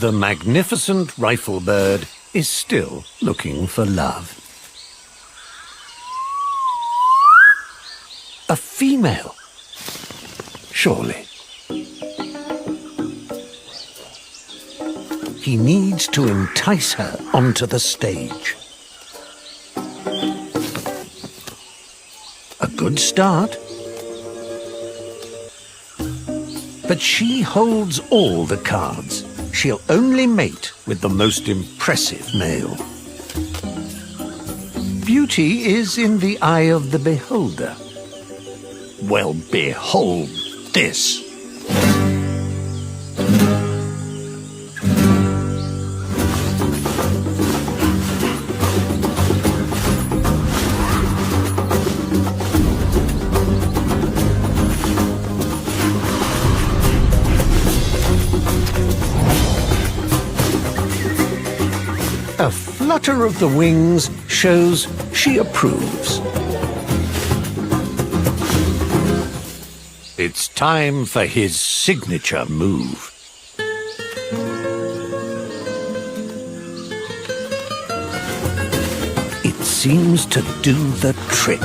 The magnificent rifle bird is still looking for love. A female, surely. He needs to entice her onto the stage. A good start. But she holds all the cards. She'll only mate with the most impressive male. Beauty is in the eye of the beholder. Well, behold this. A flutter of the wings shows she approves. It's time for his signature move. It seems to do the trick.